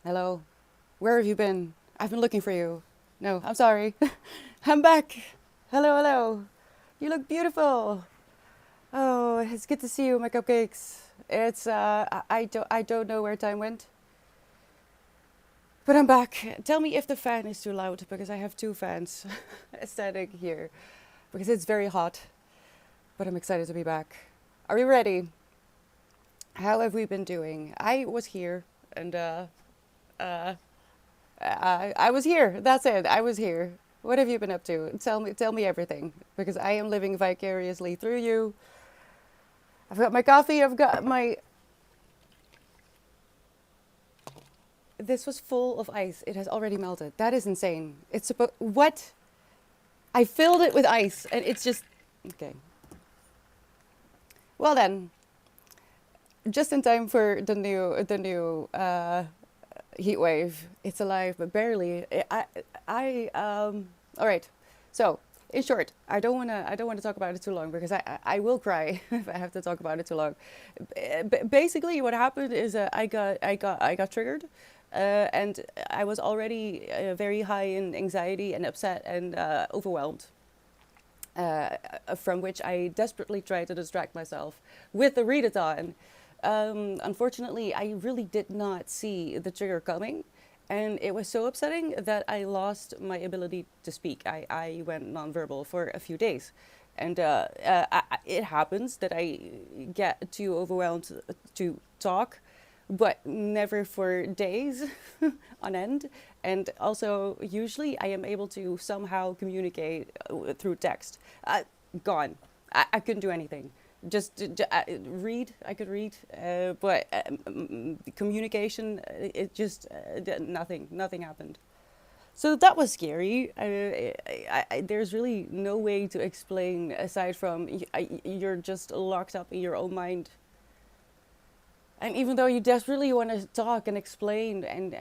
Hello. Where have you been? I've been looking for you. No, I'm sorry. I'm back. Hello, hello. You look beautiful. Oh, it's good to see you, my cupcakes. I don't know where time went, but I'm back. Tell me if the fan is too loud because I have two fans standing here because it's very hot. But I'm excited to be back. Are we ready? How have we been doing? I was here and uh, I was here. That's it. I was here. What have you been up to? Tell me everything, because I am living vicariously through you. I've got my coffee. I've got my. This was full of ice. It has already melted. That is insane. It's supposed. What? I filled it with ice, and it's just. Okay. Well then, just in time for the new heat wave. It's alive, but barely. All right. So, in short, I don't wanna talk about it too long because I will cry if I have to talk about it too long. Basically, what happened is I got triggered, and I was already very high in anxiety and upset and overwhelmed. From which I desperately tried to distract myself with the readathon. Unfortunately, I really did not see the trigger coming, and it was so upsetting that I lost my ability to speak. I went nonverbal for a few days. And it happens that I get too overwhelmed to talk, but never for days on end. And also, usually, I am able to somehow communicate through text. Gone. I couldn't do anything. Just read. I could read, but communication. It just nothing happened. So that was scary. There's really no way to explain aside from you're just locked up in your own mind. And even though you desperately want to talk and explain and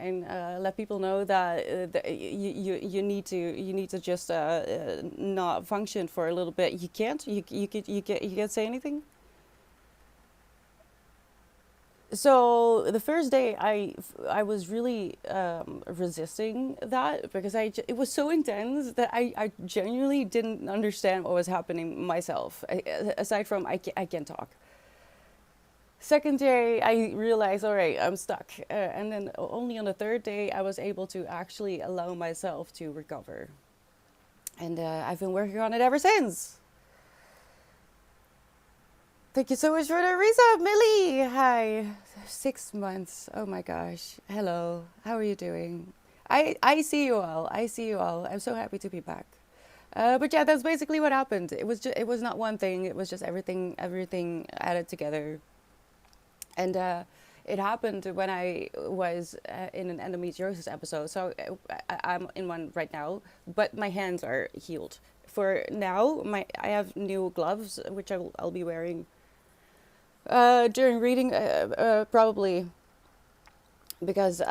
let people know that you need to just not function for a little bit, you can't. You can't say anything. So the first day, I was really resisting that because it was so intense that I genuinely didn't understand what was happening myself. Aside from I can't talk. Second day, I realized, all right, I'm stuck. And then only on the third day, I was able to actually allow myself to recover. And I've been working on it ever since. Thank you so much for the reset, Millie. Hi. 6 months. Oh my gosh. Hello. How are you doing? I see you all. I see you all. I'm so happy to be back. But yeah, that's basically what happened. It was not one thing. It was just everything added together. And it happened when I was in an endometriosis episode. So I'm in one right now, but my hands are healed. For now, I have new gloves, which I'll be wearing during reading, probably because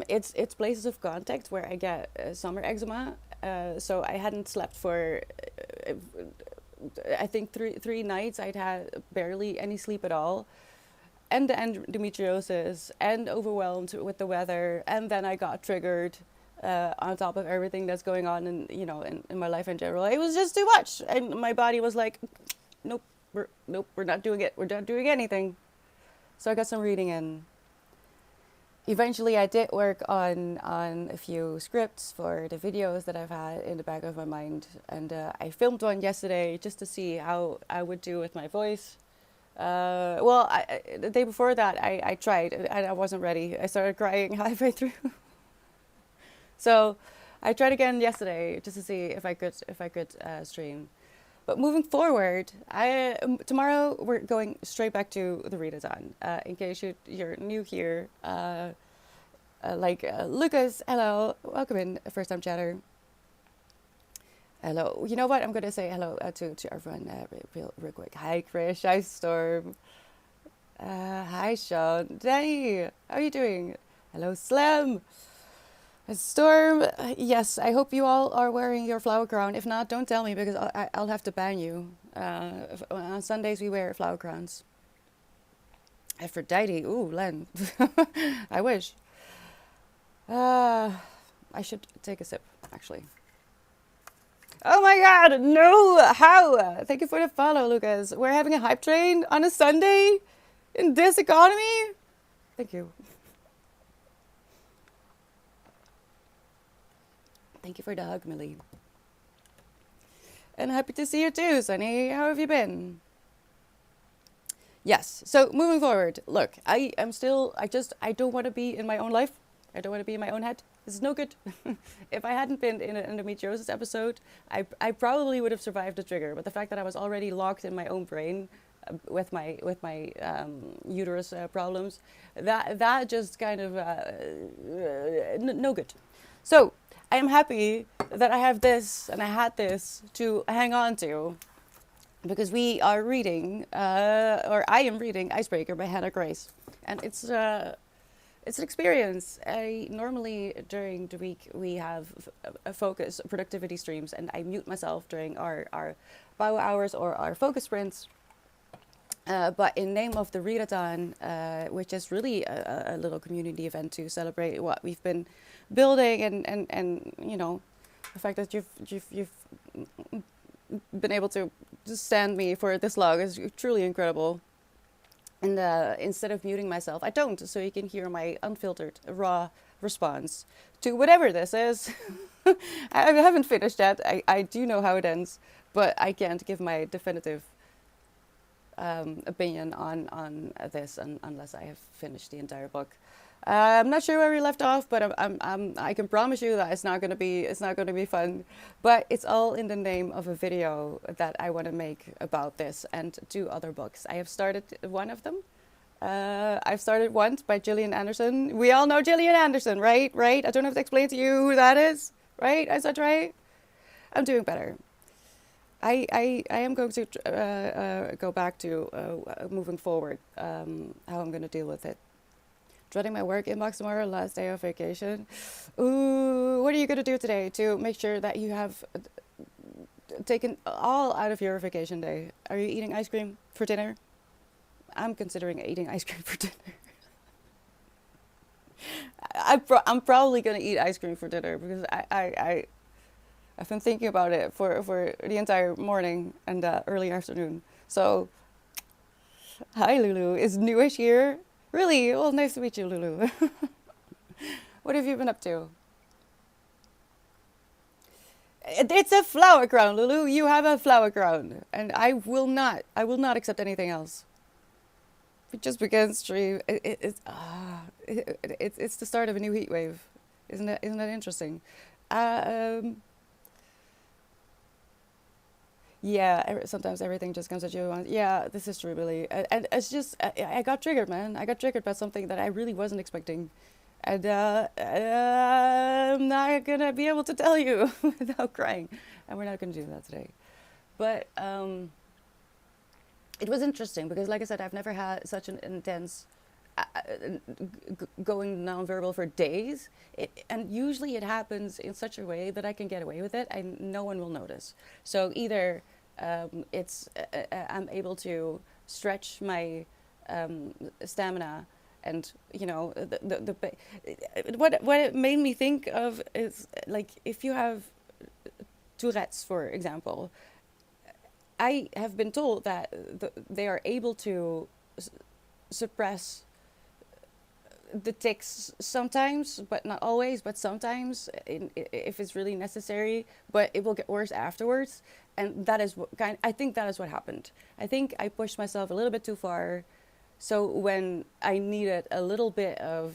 it's places of contact where I get summer eczema. So I hadn't slept for uh, I think three nights. I'd had barely any sleep at all, and the endometriosis, and overwhelmed with the weather, and then I got triggered. On top of everything that's going on in my life in general, it was just too much, and my body was like, nope, we're not doing it. We're not doing anything. So I got some reading in. Eventually, I did work on a few scripts for the videos that I've had in the back of my mind, and I filmed one yesterday just to see how I would do with my voice. Well, the day before that, I tried and I wasn't ready. I started crying halfway through. So I tried again yesterday just to see if I could stream. But moving forward, tomorrow we're going straight back to the readathon. In case you're new here, Lucas, hello, welcome in, first time chatter. Hello. You know what? I'm gonna say hello to everyone real quick. Hi, Krish. Hi, Storm. Hi, Sean. Danny, how are you doing? Hello, Slim. Storm, yes, I hope you all are wearing your flower crown. If not, don't tell me because I'll have to ban you. On Sundays, we wear flower crowns. Aphrodite, ooh, Len. I wish. Uh, I should take a sip, actually. Oh my god, no! How? Thank you for the follow, Lucas. We're having a hype train on a Sunday in this economy? Thank you. Thank you for the hug, Millie. And happy to see you too, Sunny. How have you been? Yes. So moving forward, look, I don't want to be in my own life. I don't want to be in my own head. This is no good. If I hadn't been in an endometriosis episode, I probably would have survived the trigger. But the fact that I was already locked in my own brain with my uterus problems, that just kind of no good. So I am happy that I have this and I had this to hang on to because we are reading, or I am reading Icebreaker by Hannah Grace, and it's an experience. I normally during the week we have a focus productivity streams, and I mute myself during our power hours or our focus sprints. But in name of the readathon, which is really a little community event to celebrate what we've been building, and you know, the fact that you've been able to stand me for this long is truly incredible. And instead of muting myself, I don't, so you can hear my unfiltered, raw response to whatever this is. I haven't finished yet. I do know how it ends, but I can't give my definitive opinion on this unless I have finished the entire book. I'm not sure where we left off, but I can promise you that it's not going to be fun. But it's all in the name of a video that I want to make about this and 2 other books. I have started one of them. I've started one by Gillian Anderson. We all know Gillian Anderson, right? Right? I don't have to explain to you who that is, right? Is that right? I'm doing better. I am going to go back to moving forward, how I'm going to deal with it. Dreading my work inbox tomorrow, last day of vacation. Ooh, what are you going to do today to make sure that you have taken all out of your vacation day? Are you eating ice cream for dinner? I'm considering eating ice cream for dinner. I'm probably going to eat ice cream for dinner because I've been thinking about it for the entire morning and early afternoon. So, hi Lulu, is newish here? Really? Well, nice to meet you, Lulu. What have you been up to? It's a flower crown, Lulu. You have a flower crown, and I will not accept anything else. Just because stream, it's the start of a new heat wave, isn't that interesting? Yeah, sometimes everything just comes at you at once. Yeah, this is true, really. And it's just, I got triggered, man. I got triggered by something that I really wasn't expecting. And I'm not going to be able to tell you without crying. And we're not going to do that today. But it was interesting because, like I said, I've never had such an intense going nonverbal for days. And usually it happens in such a way that I can get away with it and no one will notice. So either I'm able to stretch my stamina, and you know what it made me think of is like if you have Tourette's, for example. I have been told that they are able to suppress the tics sometimes, but not always, but sometimes if it's really necessary, but it will get worse afterwards. And that is I think that is what happened. I think I pushed myself a little bit too far. So when I needed a little bit of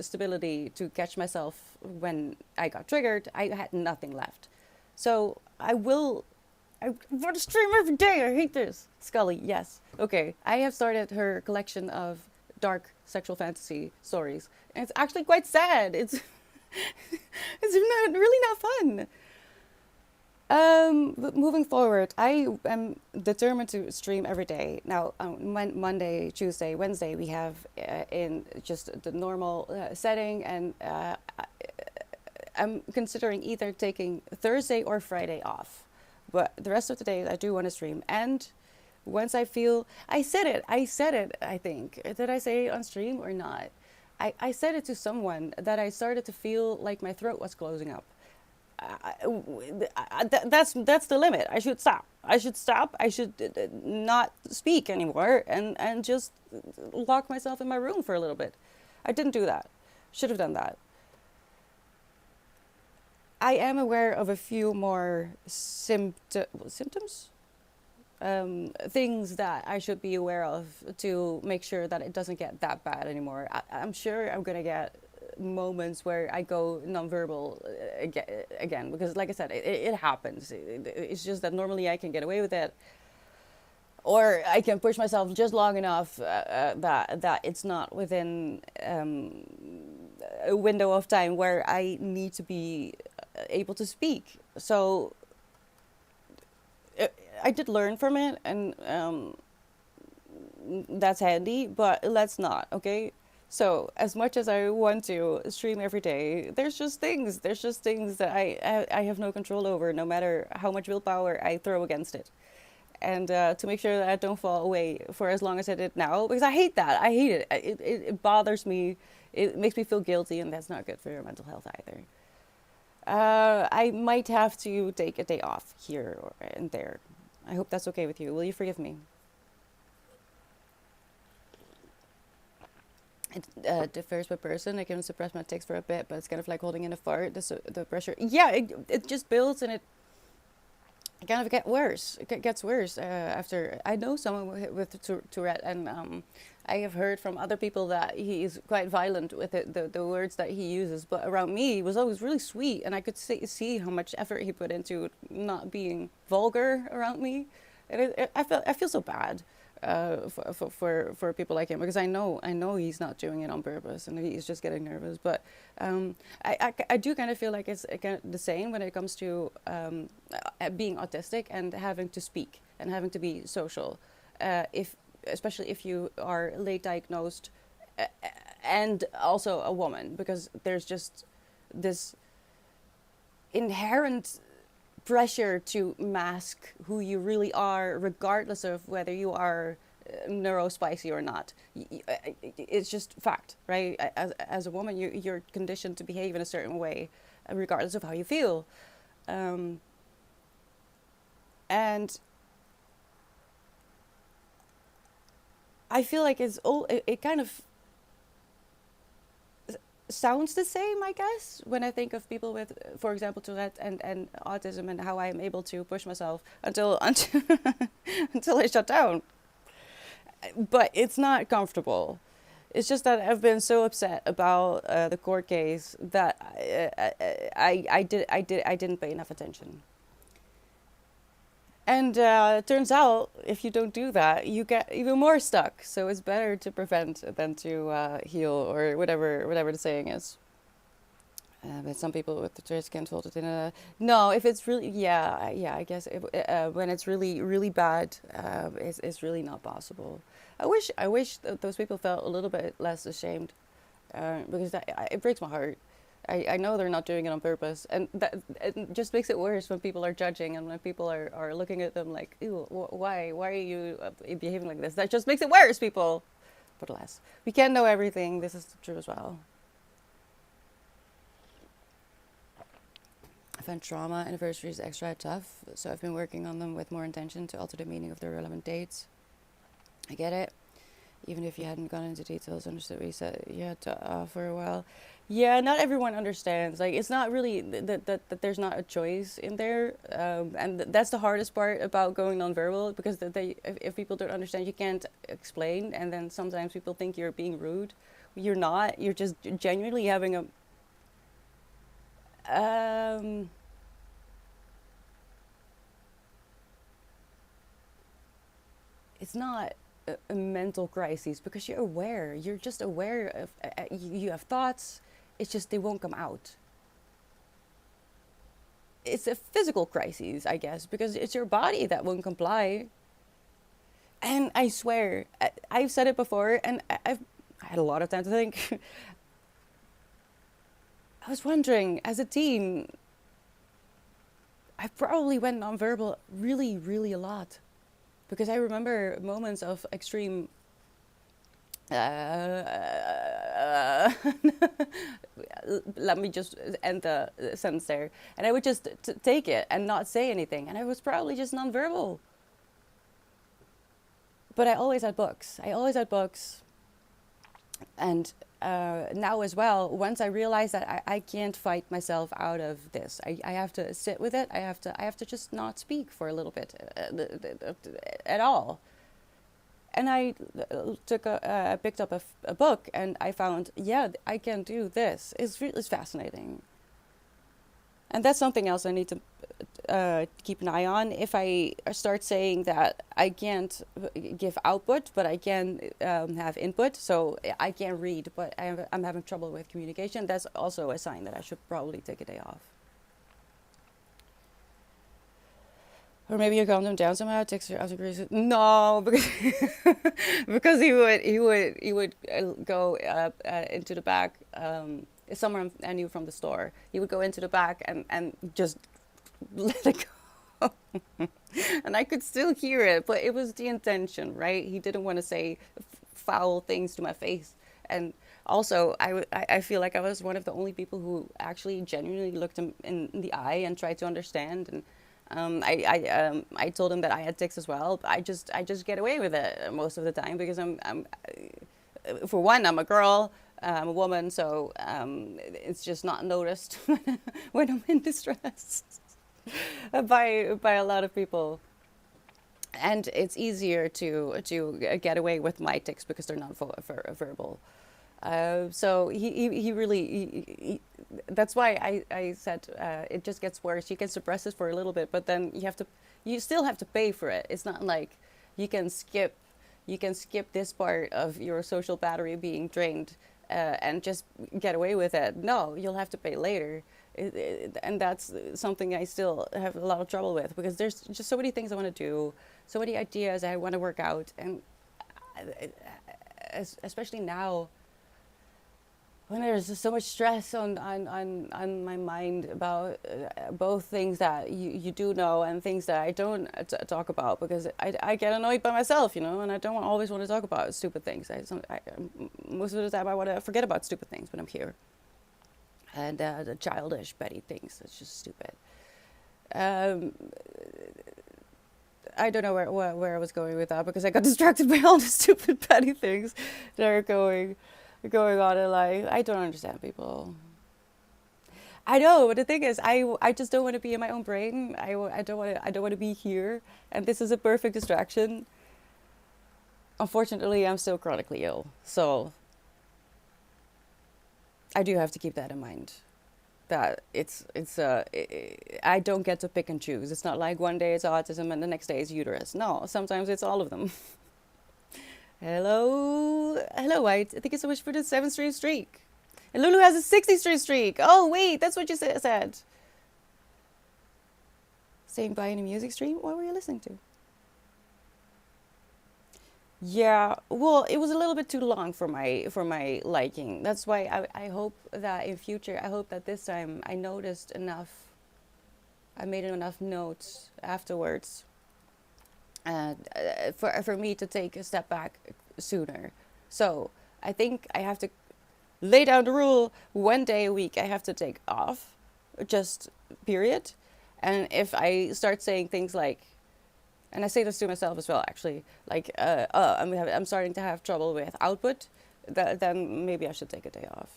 stability to catch myself when I got triggered, I had nothing left. So I want to stream every day. I hate this. Scully, yes. Okay, I have started her collection of dark sexual fantasy stories, and it's actually quite sad. It's really not fun. But moving forward, I am determined to stream every day. Now, Monday, Tuesday, Wednesday, we have in just the normal setting, and I'm considering either taking Thursday or Friday off. But the rest of the days, I do want to stream. And once I feel, I said it, I think. Did I say it on stream or not? I said it to someone that I started to feel like my throat was closing up. That's the limit. I should stop. I should stop. I should not speak anymore and just lock myself in my room for a little bit. I didn't do that. Should have done that. I am aware of a few more symptoms, things that I should be aware of to make sure that it doesn't get that bad anymore. I'm sure I'm gonna get moments where I go nonverbal again because, like I said, it happens. It's just that normally I can get away with it, or I can push myself just long enough that it's not within a window of time where I need to be able to speak. So I did learn from it, and that's handy, but let's not, okay? So as much as I want to stream every day, there's just things that I have no control over, no matter how much willpower I throw against it. And to make sure that I don't fall away for as long as I did now, because I hate that. I hate it. It bothers me. It makes me feel guilty, and that's not good for your mental health either. I might have to take a day off here or and there. I hope that's okay with you. Will you forgive me? It differs per person. I can suppress my tics for a bit, but it's kind of like holding in a fart. The pressure, yeah, it just builds and it kind of gets worse after. I know someone with Tourette, and I have heard from other people that he is quite violent with the words that he uses. But around me, he was always really sweet, and I could see how much effort he put into not being vulgar around me. And I feel so bad for people like him, because I know he's not doing it on purpose, and he's just getting nervous. But I do kind of feel like it's kind of the same when it comes to being autistic and having to speak and having to be social. If Especially if you are late diagnosed uh, and also a woman, because there's just this inherent pressure to mask who you really are, regardless of whether you are neurospicy or not. It's just fact, right? As a woman, you're conditioned to behave in a certain way, regardless of how you feel. Um, and I feel like it kind of sounds the same, I guess, when I think of people with, for example, Tourette and autism, and how I am able to push myself until until I shut down. But it's not comfortable. It's just that I've been so upset about the court case that I didn't pay enough attention. And it turns out if you don't do that, you get even more stuck. So it's better to prevent than to heal, or whatever the saying is. But some people with the Tourette's can't hold it in a. No, if it's really, yeah, I guess when it's really bad, it's really not possible. I wish those people felt a little bit less ashamed, because it breaks my heart. I know they're not doing it on purpose, and that it just makes it worse when people are judging, and when people are looking at them like, ew, why are you behaving like this? That just makes it worse, people. But alas, we can't know everything. This is true as well. I find trauma anniversaries extra tough, so I've been working on them with more intention to alter the meaning of the relevant dates. I get it. Even if you hadn't gone into details, understood what you said you had to for a while. Yeah, not everyone understands. Like, it's not really that there's not a choice in there, and that's the hardest part about going nonverbal, because if people don't understand, you can't explain, and then sometimes people think you're being rude. You're not. You're just genuinely having a um, it's not a mental crisis, because you're aware. You're just aware of you have thoughts. It's just they won't come out. It's a physical crisis, I guess, because it's your body that won't comply. And I swear, I've said it before, and I had a lot of time to think. I was wondering, as a teen, I probably went nonverbal really a lot, because I remember moments of extreme let me just end the sentence there. And I would just take it and not say anything. And I was probably just nonverbal. But I always had books. I always had books. And now as well, once I realize that I can't fight myself out of this, I have to sit with it. I have to just not speak for a little bit at all. And I picked up a book, and I found, yeah, I can do this. It's fascinating. And that's something else I need to keep an eye on. If I start saying that I can't give output, but I can have input, so I can't read, but I'm having trouble with communication, that's also a sign that I should probably take a day off. Or maybe you calm him down somehow. Takes her out of grace. No, because because he would go into the back. Somewhere I knew from the store. He would go into the back and just let it go. And I could still hear it, but it was the intention, right? He didn't want to say foul things to my face. And also, I feel like I was one of the only people who actually genuinely looked him in the eye and tried to understand. And I told him that I had tics as well. But I just get away with it most of the time because I'm for one, I'm a girl. I'm a woman, so it's just not noticed when I'm in distress by a lot of people. And it's easier to get away with my tics because they're not verbal. So he really, that's why I said it just gets worse. You can suppress it for a little bit, but then you still have to pay for it. It's not like you can skip this part of your social battery being drained and just get away with it. No, you'll have to pay later. And that's something I still have a lot of trouble with because there's just so many things I want to do, so many ideas I want to work out, and especially now when there's just so much stress on my mind about both things that you do know and things that I don't talk about because I get annoyed by myself, and I don't always want to talk about stupid things. Most of the time I want to forget about stupid things when I'm here. And the childish, petty things, it's just stupid. I don't know where I was going with that because I got distracted by all the stupid, petty things that are going on in life. I don't understand people. I know, but the thing is, I just don't want to be in my own brain. I don't want to be here, and this is a perfect distraction. Unfortunately, I'm still chronically ill, so I do have to keep that in mind. That I don't get to pick and choose. It's not like one day it's autism and the next day it's uterus. No, sometimes it's all of them. Hello, White. Thank you so much for the 7-stream streak. And Lulu has a 60-stream streak. Oh wait, that's what you said. Saying bye in a music stream. What were you listening to? Yeah, well, it was a little bit too long for my liking. That's why I hope that in future, I hope that this time I noticed enough. I made enough notes afterwards, and for me to take a step back sooner. So I think I have to lay down the rule: 1 day a week I have to take off, just period. And if I start saying things like, and I say this to myself as well, actually, like, I'm starting to have trouble with output, then maybe I should take a day off.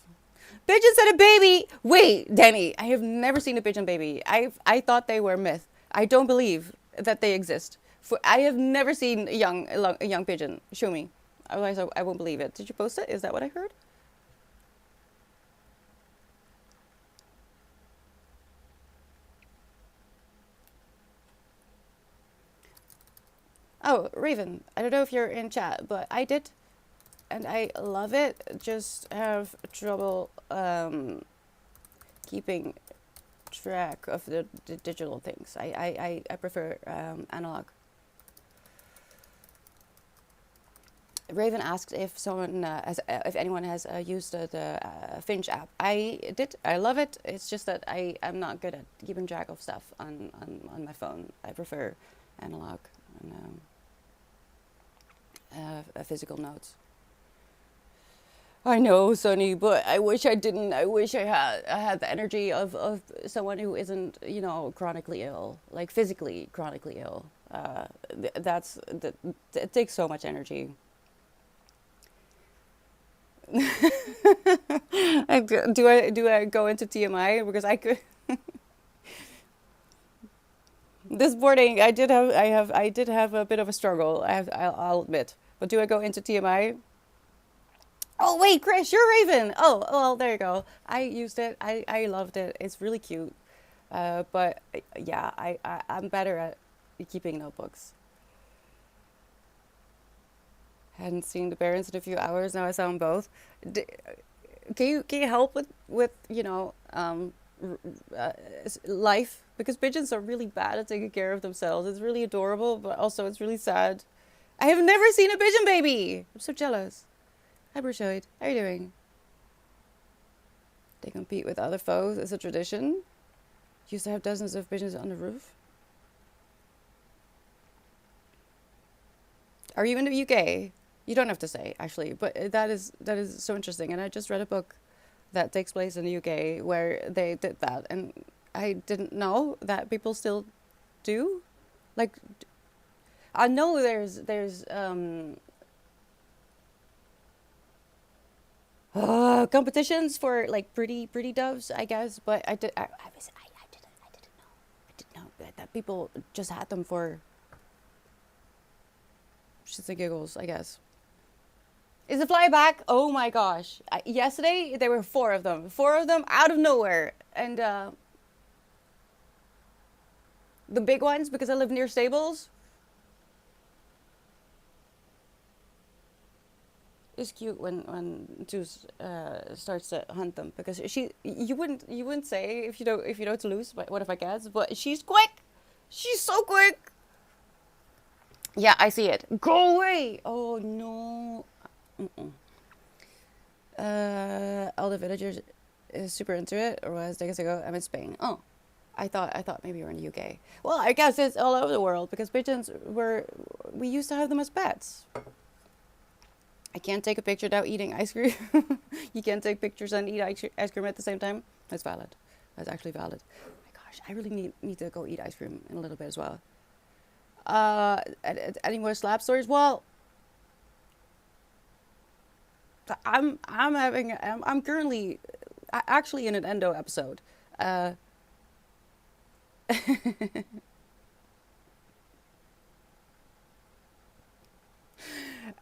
Pigeons had a baby! Wait, Danny, I have never seen a pigeon baby. I thought they were myth. I don't believe that they exist. I have never seen a young pigeon. Show me. Otherwise, I won't believe it. Did you post it? Is that what I heard? Oh, Raven, I don't know if you're in chat, but I did, and I love it. Just have trouble keeping track of the digital things. I prefer analog. Raven asked if if anyone has used the Finch app. I did. I love it. It's just that I'm not good at keeping track of stuff on my phone. I prefer analog and physical notes. I know, Sonny, but I wish I didn't. I wish I had the energy of someone who isn't, chronically ill, like physically chronically ill. It takes so much energy. Do I go into TMI because I could this morning I did have a bit of a struggle. I'll admit. But do I go into TMI? Oh wait, Chris, you're Raven. Oh well, there you go. I used it. I loved it. It's really cute. But yeah, I'm better at keeping notebooks. Hadn't seen the parents in a few hours. Now I saw them both. D- can you help with life, because pigeons are really bad at taking care of themselves. It's really adorable, but also it's really sad. I have never seen a pigeon baby. I'm so jealous. Hi, Brushoid. How are you doing? They compete with other foes as a tradition. Used to have dozens of pigeons on the roof. Are you in the UK? You don't have to say, actually, but that is so interesting. And I just read a book that takes place in the UK where they did that, and I didn't know that people still do. Like, I know there's competitions for like pretty doves, I guess, but I didn't know that people just had them for shits and giggles, I guess. Is the fly back? Oh my gosh! Yesterday there were four of them out of nowhere, and the big ones, because I live near stables. It's cute when Zeus starts to hunt them, because you wouldn't say if you know it's loose, but what if I guess? But she's quick. She's so quick. Yeah, I see it. Go away! Oh no. Mm-mm. All the villagers is super into it, or was decades ago. I'm in Spain. Oh, I thought maybe you were in the UK. Well, I guess it's all over the world, because pigeons we used to have them as pets. I can't take a picture without eating ice cream. You can't take pictures and eat ice cream at the same time. That's valid. That's actually valid. Oh my gosh, I really need to go eat ice cream in a little bit as well. Any more slap stories? Well, I'm currently actually in an endo episode. Uh,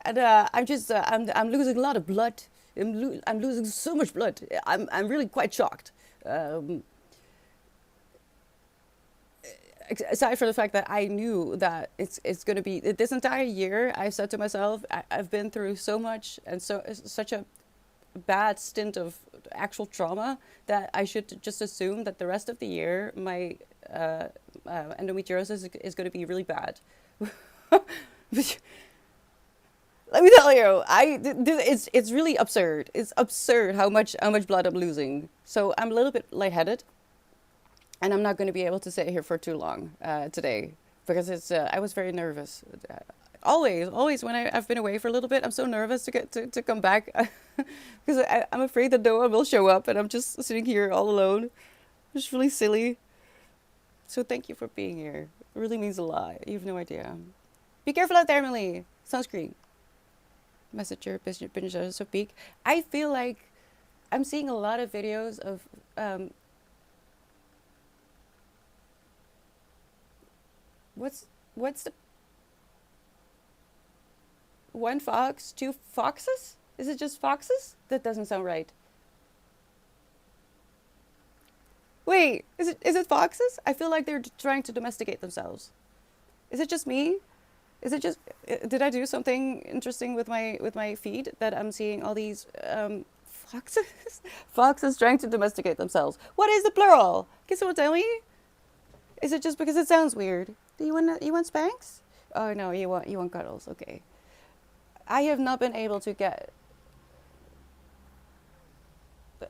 and I'm losing a lot of blood. I'm losing so much blood. I'm really quite shocked. Um, Aside from the fact that I knew that it's going to be this entire year, I've said to myself, I've been through so much, and such a bad stint of actual trauma, that I should just assume that the rest of the year my uh, endometriosis is going to be really bad. Let me tell you, it's really absurd. It's absurd how much blood I'm losing. So I'm a little bit lightheaded, and I'm not going to be able to sit here for too long today, because I was very nervous. Always when I've been away for a little bit, I'm so nervous to come back, because I'm afraid that no one will show up, and I'm just sitting here all alone. It's really silly. So thank you for being here. It really means a lot. You have no idea. Be careful out there, Emily. Sunscreen. Message your business so peak. I feel like I'm seeing a lot of videos of um, what's the one fox, two foxes? Is it just foxes? That doesn't sound right. Wait, is it foxes? I feel like they're trying to domesticate themselves. Is it just me? Is it just did I do something interesting with my feed, that I'm seeing all these foxes? Foxes trying to domesticate themselves. What is the plural? Can someone tell me? Is it just because it sounds weird? Do you want spanks? Oh no, you want cuddles. Okay. I have not been able to get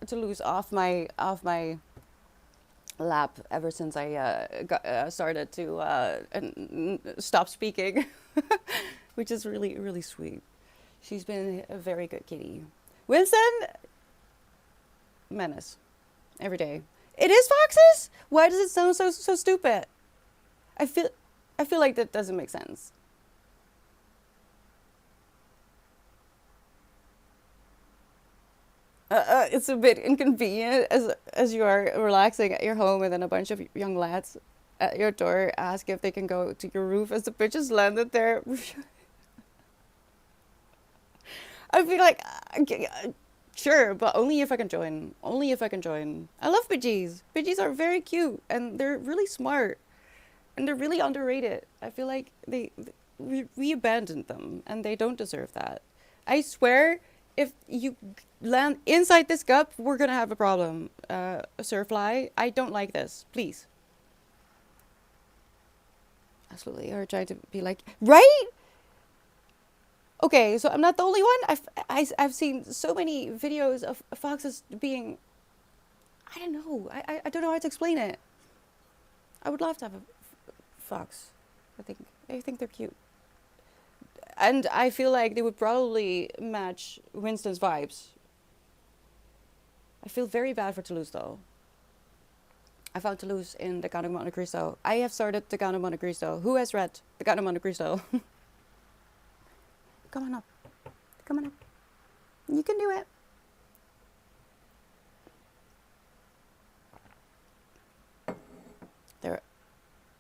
to lose off my lap ever since I started to stop speaking, which is really really sweet. She's been a very good kitty. Winston, menace. Every day. It is foxes? Why does it sound so stupid? I feel I feel like that doesn't make sense. It's a bit inconvenient as you are relaxing at your home and then a bunch of young lads at your door ask if they can go to your roof as the bitches landed there. I'd be like, sure, but only if I can join. Only if I can join. I love Pidgeys. Pidgeys are very cute and they're really smart and they're really underrated. I feel like we abandoned them and they don't deserve that. I swear, if you land inside this cup, we're gonna have a problem. Surfly, I don't like this. Please. Absolutely. Or trying to be like, right? Okay, so I'm not the only one. I've seen so many videos of foxes being, I don't know. I don't know how to explain it. I would love to have a fox. I think they're cute. And I feel like they would probably match Winston's vibes. I feel very bad for Toulouse though. I found Toulouse in the Count of Monte Cristo. I have started the Count of Monte Cristo. Who has read the Count of Monte Cristo? Come on up. Come on up. You can do it. There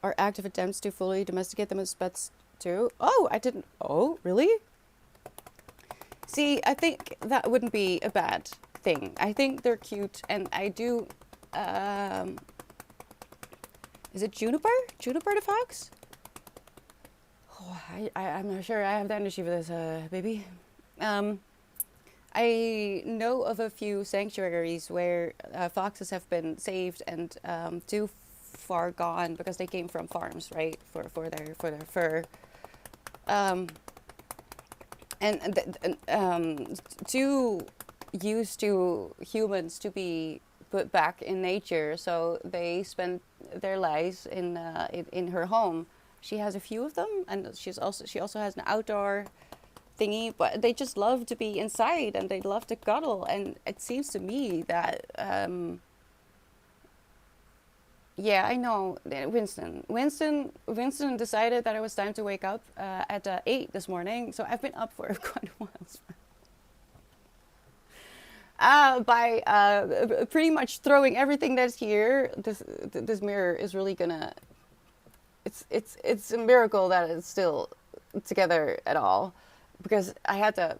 are active attempts to fully domesticate them as pets too. Oh, I didn't. Oh, really? See, I think that wouldn't be a bad thing. I think they're cute, and I do. Is it Juniper? Juniper the fox? Oh, I'm not sure I have the energy for this, baby. I know of a few sanctuaries where foxes have been saved and too far gone because they came from farms, right? For their fur. And too used to humans to be put back in nature, so they spend their lives in her home. She has a few of them, and she also has an outdoor thingy, but they just love to be inside and they love to cuddle. And it seems to me that yeah, I know. Winston decided that it was time to wake up at 8 this morning, so I've been up for quite a while. By pretty much throwing everything that's here. This mirror is really gonna. It's a miracle that it's still together at all, because I had to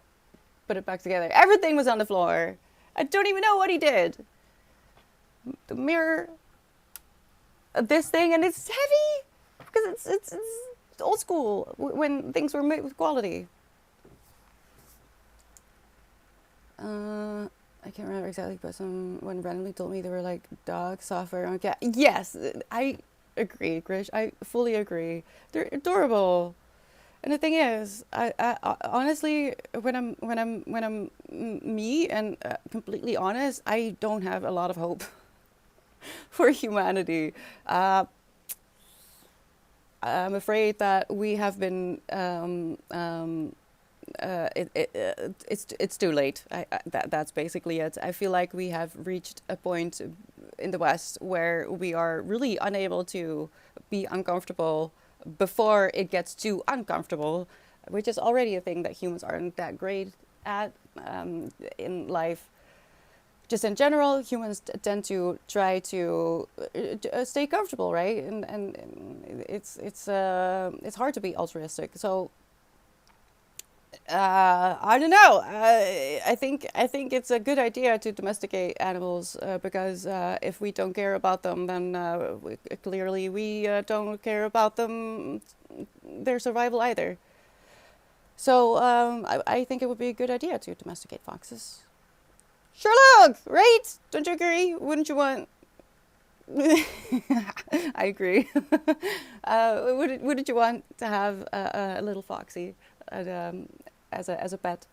put it back together. Everything was on the floor. I don't even know what he did. The mirror, this thing, and it's heavy because it's old school when things were made with quality. I can't remember exactly, but someone randomly told me they were like dog software on cat. Yes, I agree, Grish. I fully agree. They're adorable. And the thing is, I honestly, when I'm me and completely honest, I don't have a lot of hope for humanity. I'm afraid that we have been it's too late. That's basically it. I feel like we have reached a point in the West where we are really unable to be uncomfortable before it gets too uncomfortable, which is already a thing that humans aren't that great at in life. Just in general, humans tend to try to stay comfortable, right? And it's hard to be altruistic. So I don't know. I think it's a good idea to domesticate animals because if we don't care about them, then clearly we don't care about them, their survival either. So I think it would be a good idea to domesticate foxes. Sherlock, right? Don't you agree? Wouldn't you want? I agree. Wouldn't you want to have a little foxy as a pet?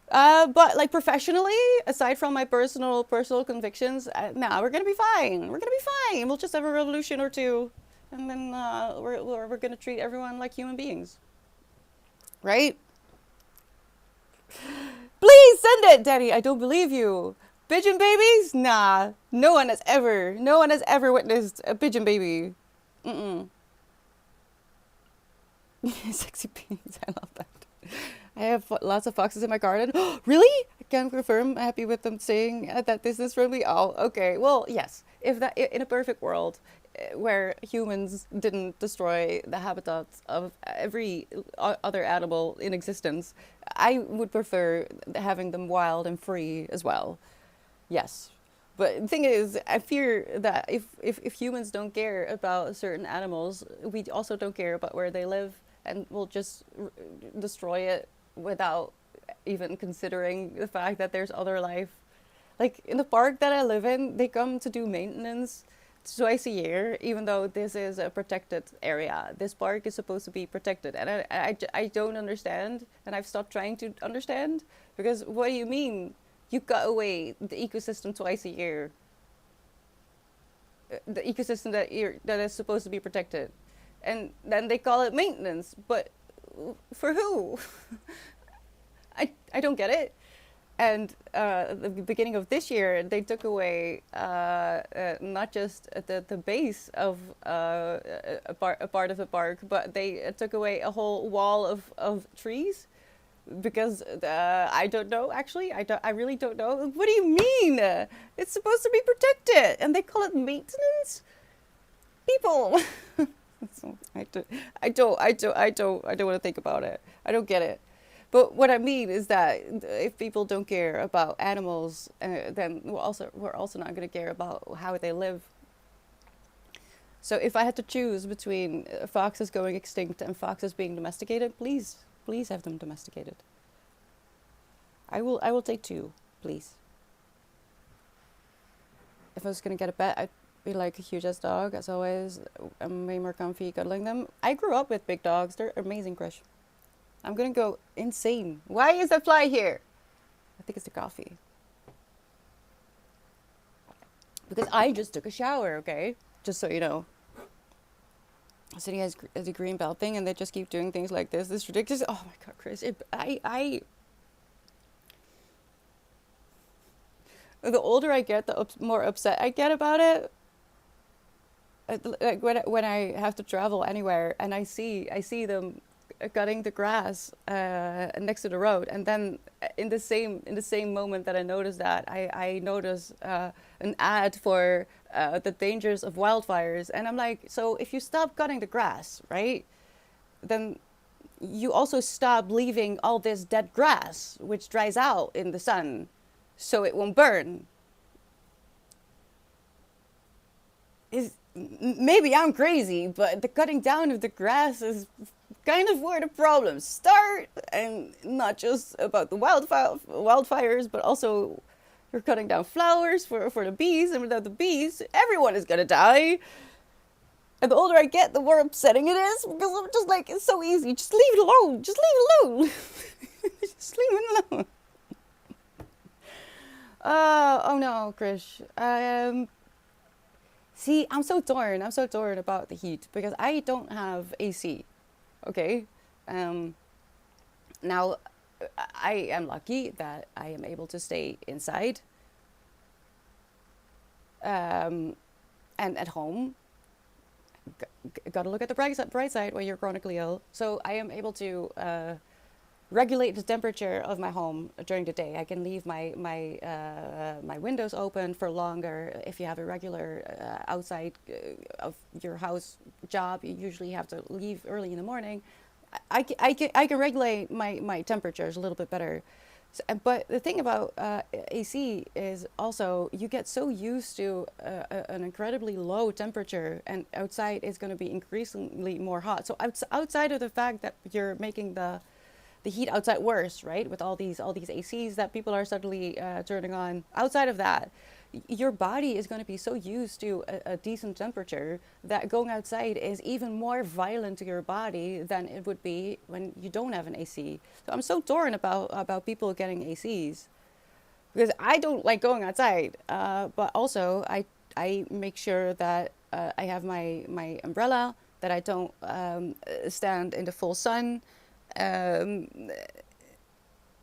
But like professionally, aside from my personal convictions, nah, we're gonna be fine. We're gonna be fine. We'll just have a revolution or two, and then we're gonna treat everyone like human beings, right? Please send it, Daddy. I don't believe you. Pigeon babies? Nah. No one has ever witnessed a pigeon baby. Mm-mm. Sexy beans. I love that. I have lots of foxes in my garden. Really? I can confirm. I'm happy with them saying that this is friendly. Oh, okay. Well, yes. If that in a perfect world where humans didn't destroy the habitats of every other animal in existence, I would prefer having them wild and free as well. Yes. But the thing is, I fear that if humans don't care about certain animals, we also don't care about where they live and we'll just destroy it without even considering the fact that there's other life. Like in the park that I live in, they come to do maintenance twice a year, even though this is a protected area. This park is supposed to be protected, and I don't understand, and I've stopped trying to understand because what do you mean? You cut away the ecosystem twice a year. The ecosystem that is supposed to be protected, and then they call it maintenance. But for who? I don't get it. And the beginning of this year, they took away not just the base of a part of the park, but they took away a whole wall of trees because I don't know. Actually, I really don't know. What do you mean? It's supposed to be protected, and they call it maintenance. People, I don't want to think about it. I don't get it. But what I mean is that if people don't care about animals, then we're also not going to care about how they live. So if I had to choose between foxes going extinct and foxes being domesticated, please have them domesticated. I will take two, please. If I was going to get a pet, I'd be like a huge ass dog, as always. I'm way more comfy cuddling them. I grew up with big dogs. They're amazing, Krish. I'm gonna go insane. Why is that fly here? I think it's the coffee. Because I just took a shower, okay? Just so you know. Sitting as a green belt thing and they just keep doing things like this. This is ridiculous. Oh my god, Chris. The older I get, the more upset I get about it. Like when I have to travel anywhere and I see them cutting the grass next to the road, and then in the same moment that I notice that, I notice an ad for the dangers of wildfires, and I'm like, so if you stop cutting the grass, right, then you also stop leaving all this dead grass, which dries out in the sun, so it won't burn. Is maybe I'm crazy, but the cutting down of the grass is kind of where the problems start, and not just about the wildfires, but also you're cutting down flowers for the bees, and without the bees, everyone is gonna die. And the older I get, the more upsetting it is because I'm just like, it's so easy. Just leave it alone. Just leave it alone. Just leave it alone. Oh no, Krish. See, I'm so torn. I'm so torn about the heat because I don't have AC. Okay. Um, Now, I am lucky that I am able to stay inside um, and at home. Gotta look at the bright side when you're chronically ill. So I am able to regulate the temperature of my home during the day. I can leave my windows open for longer. If you have a regular outside of your house job, you usually have to leave early in the morning. I can regulate my temperatures a little bit better. So, but the thing about AC is also you get so used to an incredibly low temperature, and outside is going to be increasingly more hot. So outside of the fact that you're making the heat outside worse, right? With all these ACs that people are suddenly turning on. Outside of that, your body is going to be so used to a decent temperature that going outside is even more violent to your body than it would be when you don't have an AC. So I'm so torn about people getting ACs because I don't like going outside, but also I make sure that I have my umbrella, that I don't stand in the full sun. Um,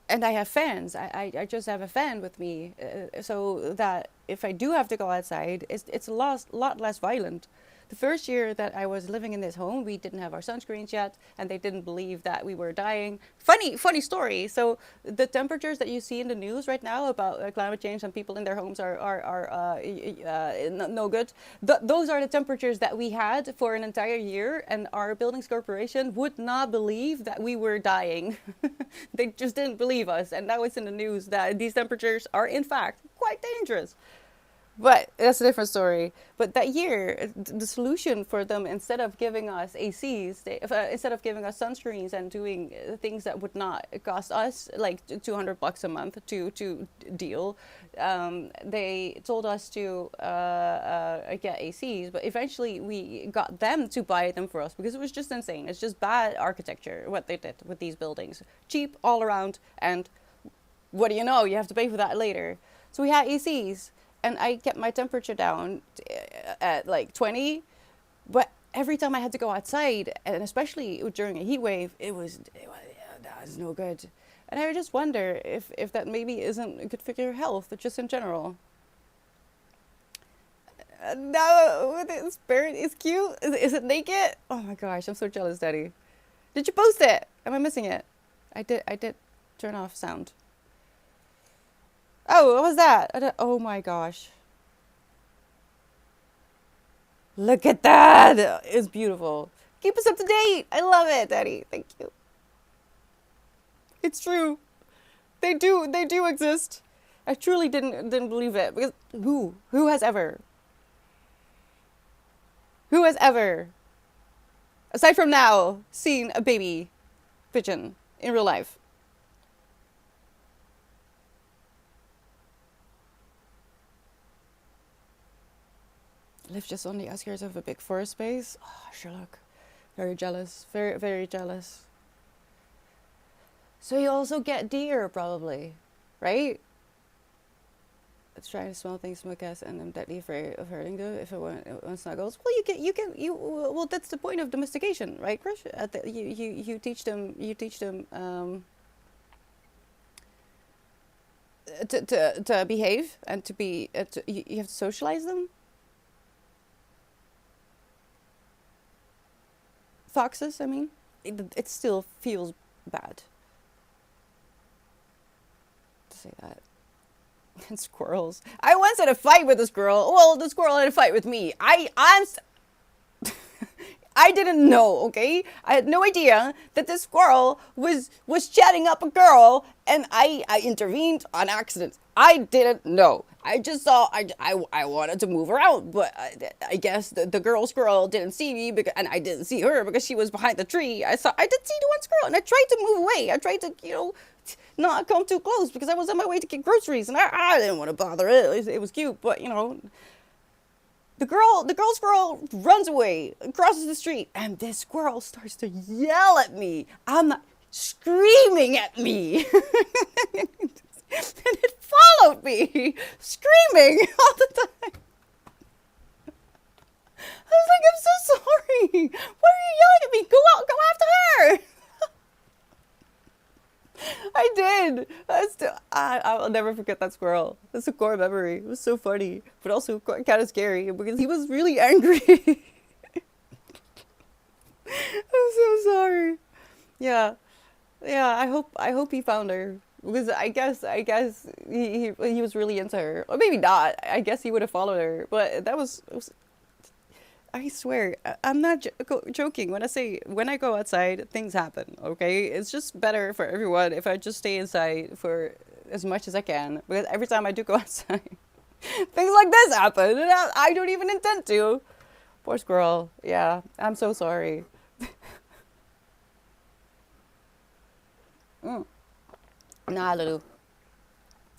And I have fans. I just have a fan with me, so that if I do have to go outside, it's a lot less violent. The first year that I was living in this home, we didn't have our sunscreens yet, and they didn't believe that we were dying. Funny story. So the temperatures that you see in the news right now about climate change and people in their homes are no good. Those are the temperatures that we had for an entire year, and our buildings corporation would not believe that we were dying. They just didn't believe us, and now it's in the news that these temperatures are in fact quite dangerous. But that's a different story. But that year, the solution for them, instead of giving us ACs, instead of giving us sunscreens and doing things that would not cost us like $200 a month to deal, they told us to get ACs. But eventually, we got them to buy them for us because it was just insane. It's just bad architecture what they did with these buildings, cheap all around, and what do you know? You have to pay for that later. So we had ACs, and I kept my temperature down at like 20. But every time I had to go outside, and especially during a heat wave, that was no good. And I just wonder if that maybe isn't good for your health, just in general. No, this bird is cute. Is it naked? Oh my gosh, I'm so jealous, Daddy. Did you post it? Am I missing it? I did turn off sound. Oh, what was that? Oh my gosh. Look at that. It's beautiful. Keep us up to date. I love it, Daddy. Thank you. It's true. They do exist. I truly didn't believe it because who has ever aside from now seen a baby pigeon in real life? Live just on the outskirts of a big forest space. Oh, Sherlock. Very jealous. Very, very jealous. So you also get deer, probably, right? It's trying to smell things from a gas, and I'm deadly afraid of hurting them if it wants snuggles. Well, well, that's the point of domestication, right, Chris? You teach them to behave and to be. You have to socialize them. Foxes, I mean, it still feels bad to say that. And squirrels. I once had a fight with a squirrel. Well, the squirrel had a fight with me. I didn't know, okay? I had no idea that this squirrel was chatting up a girl, and I intervened on accident. I didn't know. I just saw, I wanted to move around, but I guess the girl squirrel didn't see me, and I didn't see her because she was behind the tree. I did see the one squirrel, and I tried to move away. I tried to, not come too close because I was on my way to get groceries, and I didn't want to bother it. It was cute, but, the girl squirrel runs away, crosses the street, and this squirrel starts to yell at me. I'm not screaming at me. And it followed me, screaming all the time. I was like, I'm so sorry. Why are you yelling at me? Go out, go after her. I did. I will never forget that squirrel. That's a core memory. It was so funny, but also kind of scary because he was really angry. I'm so sorry. Yeah, yeah. I hope he found her because I guess he was really into her, or maybe not. I guess he would have followed her, but it was I swear, I'm not joking when I say when I go outside, things happen, okay? It's just better for everyone if I just stay inside for as much as I can. Because every time I do go outside, things like this happen. And I don't even intend to. Poor squirrel. Yeah, I'm so sorry. Mm. Nah, Lulu.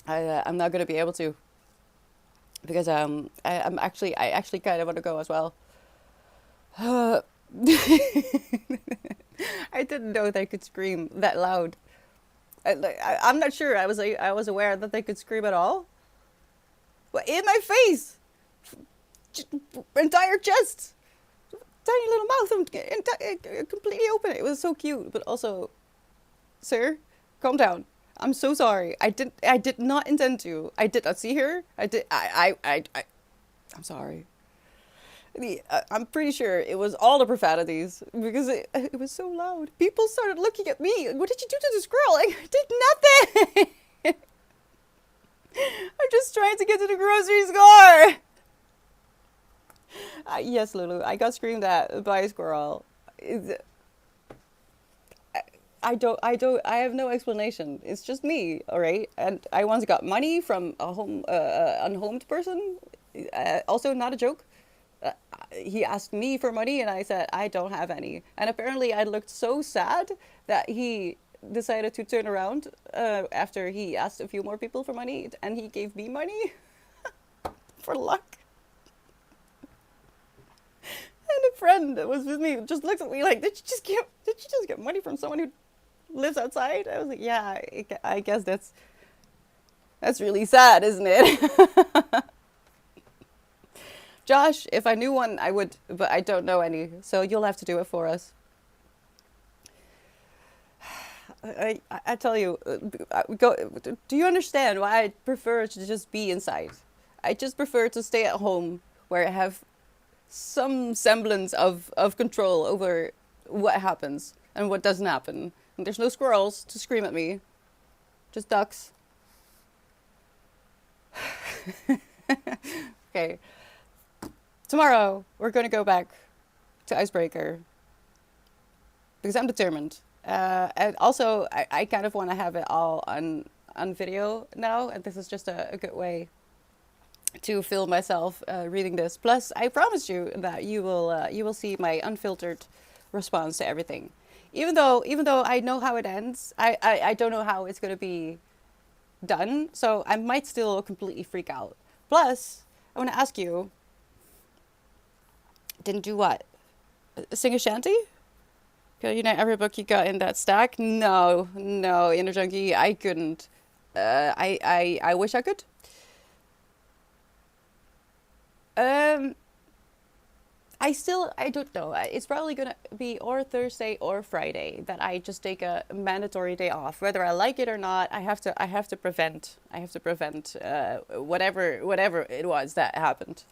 I'm not going to be able to. Because I actually kind of want to go as well. I didn't know they could scream that loud. I'm not sure. I was aware that they could scream at all. But in my face, entire chest, tiny little mouth, completely open. It was so cute, but also, sir, calm down. I'm so sorry. I did not intend to. I did not see her. I'm sorry. I'm pretty sure it was all the profanities because it was so loud. People started looking at me. What did you do to this girl? I did nothing. I'm just trying to get to the grocery store. Yes, Lulu, I got screamed at by a squirrel. I have no explanation. It's just me, all right? And I once got money from a unhomed person. Also, not a joke. Uh, he asked me for money, and I said I don't have any. And apparently, I looked so sad that he decided to turn around after he asked a few more people for money, and he gave me money for luck. And a friend that was with me just looked at me like, did you just get money from someone who lives outside? I was like, yeah, I guess that's really sad, isn't it? Josh, if I knew one, I would, but I don't know any, so you'll have to do it for us. I tell you, go. Do you understand why I prefer to just be inside? I just prefer to stay at home where I have some semblance of control over what happens and what doesn't happen. And there's no squirrels to scream at me, just ducks. Okay. Tomorrow, we're going to go back to Icebreaker because I'm determined. And also, I kind of want to have it all on video now, and this is just a good way to film myself reading this. Plus, I promise you that you will see my unfiltered response to everything. Even though I know how it ends, I don't know how it's going to be done, so I might still completely freak out. Plus, I want to ask you, didn't do what? Sing a shanty? Can you know every book you got in that stack? No, no, Inner Junkie, I couldn't. I wish I could. Um, I don't know. It's probably gonna be or Thursday or Friday that I just take a mandatory day off, whether I like it or not. I have to prevent whatever it was that happened.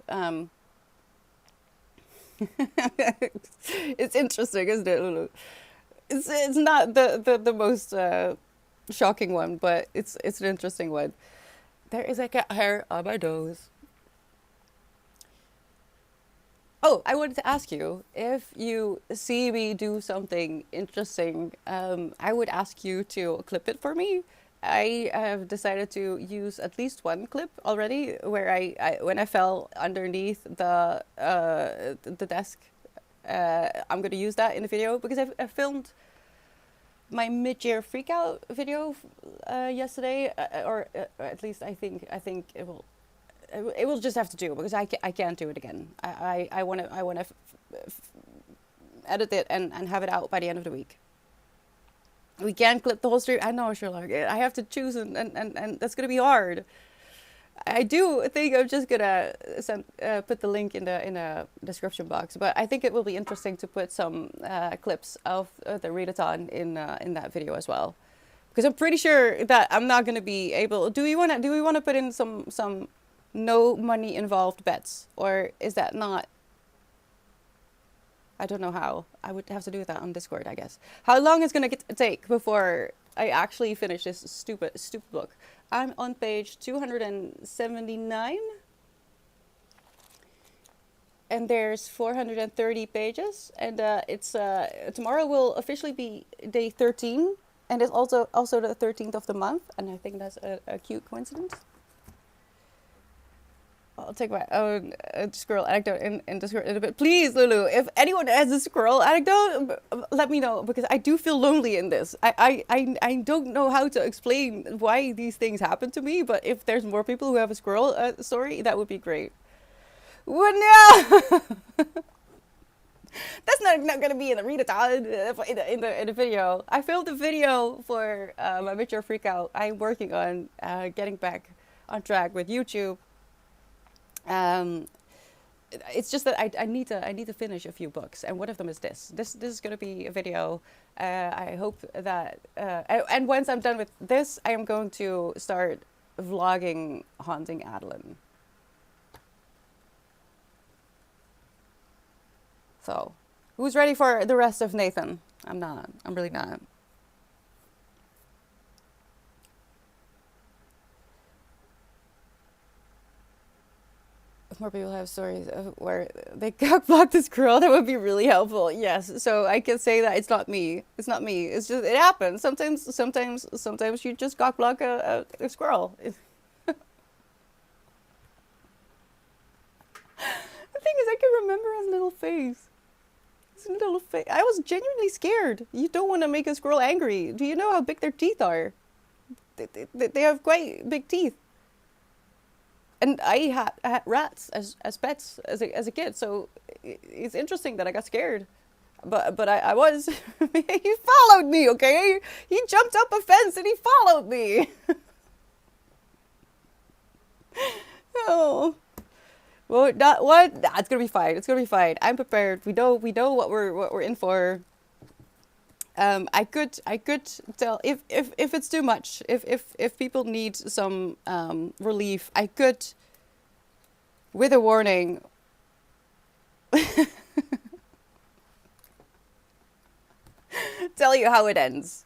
It's interesting, isn't it, Lulu? It's not the most shocking one, but it's an interesting one. There is like a hair on my nose. Oh, I wanted to ask you if you see me do something interesting. I would ask you to clip it for me. I have decided to use at least one clip already where I when I fell underneath the desk. I'm gonna use that in the video because I filmed my mid-year freakout video yesterday, or at least I think it will just have to do because I can't do it again. I want to edit it and have it out by the end of the week. We can't clip the whole stream. I know, Sherlock. I have to choose, and that's gonna be hard. I do think I'm just gonna put the link in the description box, but I think it will be interesting to put some clips of the readathon in that video as well, because I'm pretty sure that I'm not gonna be able. Do we wanna put in some no money involved bets, or is that not? I don't know how. I would have to do that on Discord, I guess. How long is gonna take before I actually finish this stupid book? I'm on page 279, and there's 430 pages, and it's tomorrow will officially be day 13, and it's also the 13th of the month, and I think that's a cute coincidence. I'll take my own squirrel anecdote in Discord in a bit. Please, Lulu, if anyone has a squirrel anecdote, let me know, because I do feel lonely in this. I don't know how to explain why these things happen to me, but if there's more people who have a squirrel story, that would be great. Well, no! That's not going to be in the readathon, in the video. I filmed a video for my Midyear Freakout. I'm working on getting back on track with YouTube. it's just that I need to finish a few books, and one of them is this. This is going to be a video. I hope that and once I'm done with this, I am going to start vlogging haunting Adeline. So, who's ready for the rest of Nathan? I'm not. I'm really not. If more people have stories of where they cockblocked this girl, that would be really helpful. Yes, so I can say that it's not me. It's not me. It's just it happens. Sometimes you just cockblock a squirrel. The thing is, I can remember his little face. His little face. I was genuinely scared. You don't want to make a squirrel angry. Do you know how big their teeth are? They have quite big teeth. And I had rats as pets as a kid, so it's interesting that I got scared. But I was he followed me, okay? He jumped up a fence and he followed me. Oh. Well, not what? Nah, it's gonna be fine. It's gonna be fine. I'm prepared. We know what we're in for. I could tell if it's too much, if people need some relief, I could, with a warning, tell you how it ends.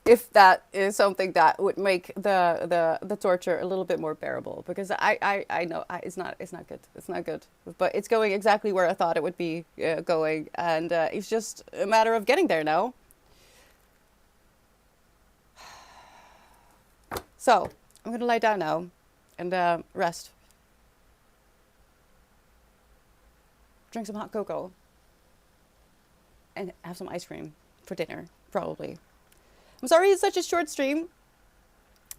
If that is something that would make the torture a little bit more bearable, because I know it's not good. It's not good, but it's going exactly where I thought it would be going, and it's just a matter of getting there now. So I'm gonna lie down now and rest. Drink some hot cocoa and have some ice cream for dinner, probably. I'm sorry it's such a short stream,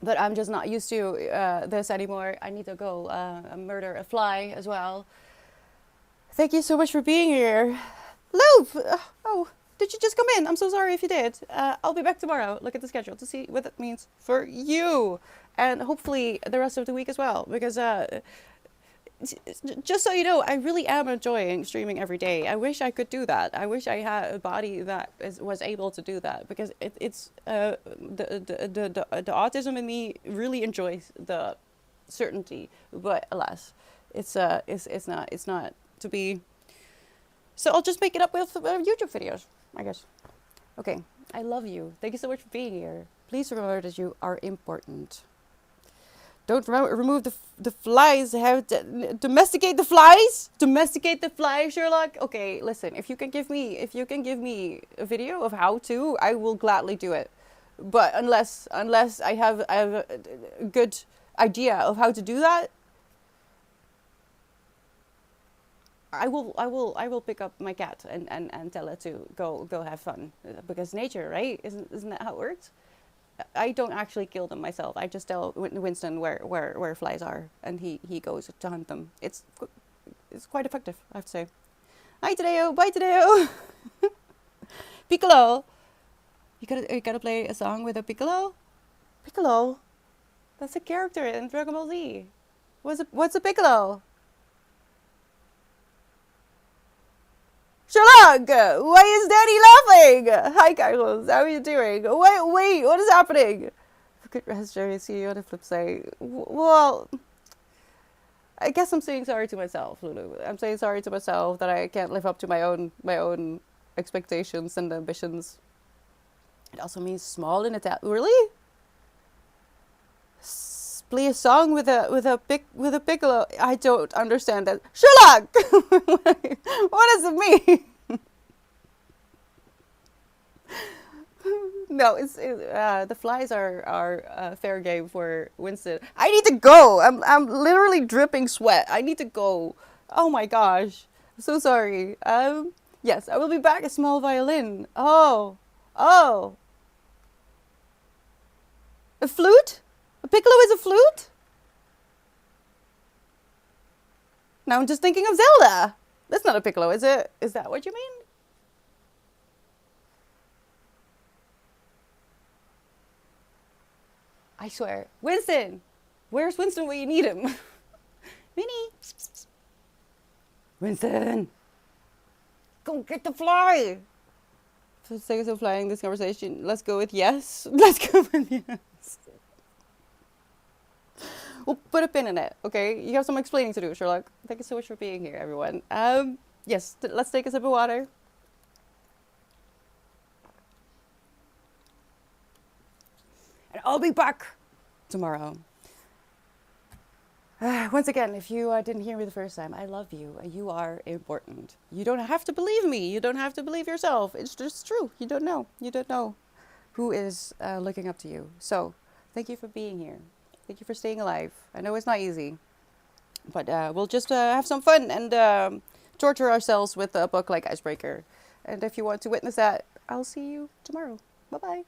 but I'm just not used to this anymore. I need to go murder a fly as well. Thank you so much for being here. Loop! Oh, did you just come in? I'm so sorry if you did. I'll be back tomorrow. Look at the schedule to see what that means for you. And hopefully the rest of the week as well. Because just so you know, I really am enjoying streaming every day. I wish I could do that. I wish I had a body that was able to do that, because it's the autism in me really enjoys the certainty, but alas, it's not to be. So I'll just make it up with YouTube videos, I guess. Okay, I love you. Thank you so much for being here. Please remember that you are important. Don't remove the flies. Have to domesticate the flies. Domesticate the flies, Sherlock. Okay, listen. If you can give me a video of how to, I will gladly do it. But unless I have a good idea of how to do that, I will pick up my cat and tell it to go have fun, because nature, right? Isn't that how it works? I don't actually kill them myself. I just tell Winston where flies are, and he goes to hunt them. It's quite effective, I have to say. Hi Tadeo, bye Tadeo. Piccolo, you gotta play a song with a Piccolo. Piccolo, that's a character in Dragon Ball Z. What's a Piccolo? Sherlock, why is Daddy laughing? Hi, Carlos. How are you doing? Wait, what is happening? Good rest, Jerry. See you on the flip side. Well, I guess I'm saying sorry to myself, Lulu. I'm saying sorry to myself that I can't live up to my own expectations and ambitions. It also means small in Italian. Really? Play a song with a piccolo. I don't understand that. Sherlock, what does it mean? No, the flies are fair game for Winston. I need to go. I'm literally dripping sweat. I need to go. Oh my gosh, I'm so sorry. Yes, I will be back. A small violin. Oh, a flute. A piccolo is a flute? Now I'm just thinking of Zelda. That's not a piccolo, is it? Is that what you mean? I swear. Winston! Where's Winston when you need him? Minnie! Winston, go get the fly. For the sake of flying this conversation, let's go with yes. Let's go with yes. We'll put a pin in it, okay? You have some explaining to do, Sherlock. Thank you so much for being here, everyone. Yes, let's take a sip of water. And I'll be back tomorrow. Once again, if you didn't hear me the first time, I love you. You are important. You don't have to believe me. You don't have to believe yourself. It's just true. You don't know. You don't know who is looking up to you. So thank you for being here. Thank you for staying alive. I know it's not easy, but we'll just have some fun and torture ourselves with a book like Icebreaker. And if you want to witness that, I'll see you tomorrow. Bye-bye.